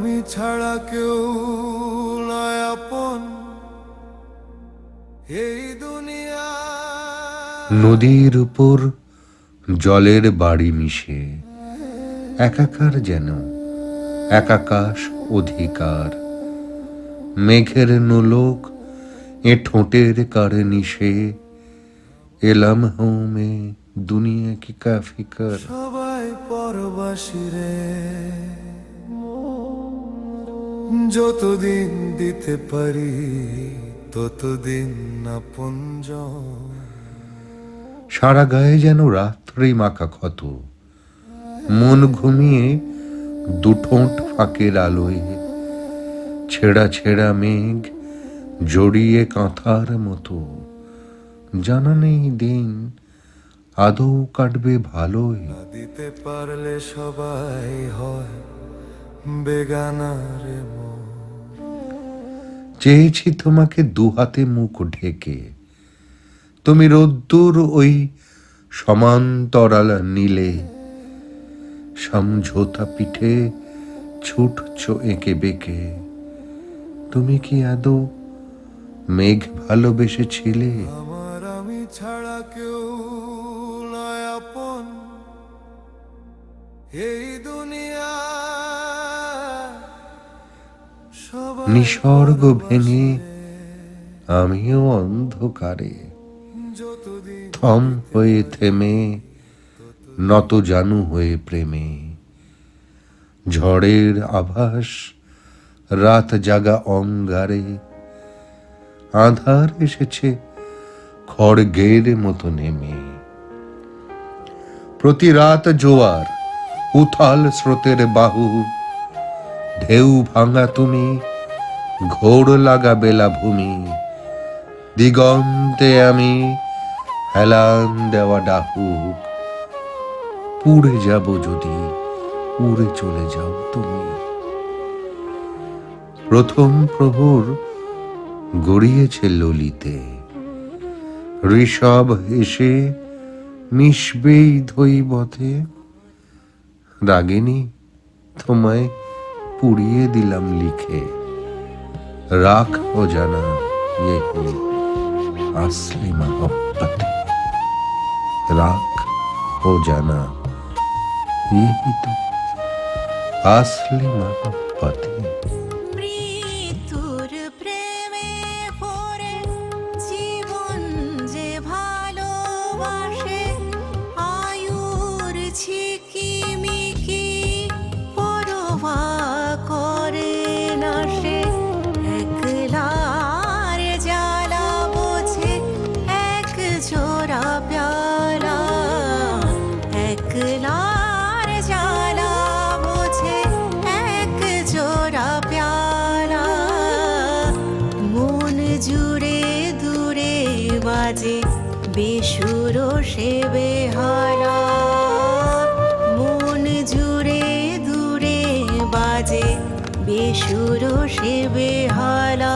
আমি ছাড়া কেউ নয় আপন এই দুনিয়া। নদীর উপর জলের বাড়ি মিশে একাকার যেন একাকাশ অধিকার। মেঘের নোলক এ ঠোঁটের কারে নিশে এলাম হোমে দুনিয়া কি কাফিকার। সবাই পরবাসী রে, যতদিন দিতে পারি ততদিন আপনজন। সারা গায়ে যেন রাত্রি মাখা ক্ষত, মন ঘুমিয়ে দুঠোঁট ফাঁকের আলোয় ছেঁড়া ছেঁড়া মেঘ জড়িয়ে কাঁথার মতো। জানা নেই দিন আদৌ কাটবে ভালোই। না দিতে পারলে সবাই হয় বেগানা রে মন। চেয়েছি তোমাকে দুহাতে মুখ ঢেকে, তুমি রোদ্দুর ওই সমান্তরাল নীলে সমঝোতা পিঠে ছুটছ এঁকে বেঁকে। তুমি কি আদৌ মেঘ ভালোবেসেছিলে? আমার আমি ছাড়া কেউ নয় আপন এই দুনিয়া। সবাই নিসর্গ ভেঙে আমিও অন্ধকারে যতদিন থম হয়ে থেমে নত জানু হয়ে প্রেমে। ঝড়ের আভাস রাত জাগা অঙ্গারে, আঁধার এসেছে খড়গের মতো নেমে। প্রতি রাত জোয়ার উথাল স্রোতের বাহু, ঢেউ ভাঙা তুমি ঘোর লাগা বেলা ভূমি। দিগন্তে আমি হেলান দেওয়া ডাহুক, পুড়ে যাব যদি উড়ে চলে যাও তুমি। প্রথম প্রহর গড়িয়েছে ললিতে, ঋষভ এসে মিশবেই ধৈবতে। রাগিনী তোমায় পুড়িয়ে দিলাম লিখে, রাখ ও জানা ये ही असली मोहब्बत। राख हो जाना यही तो असली मोहब्बत है। মৃত্যুর প্রেমে পড়ে জীবন যে ভালোবাসে, আয়ুর ঝিকিমিকি পরোয়া করে না সে। একলার জ্বালা বোঝে এক জোড়া প্যালা, একলার জ্বালা বোঝে এক জোড়া প্যালা। মন জুড়ে দূরে বাজে বেসুর সে বেহালা, মন জুড়ে দূরে বাজে বেসুর সে বেহালা।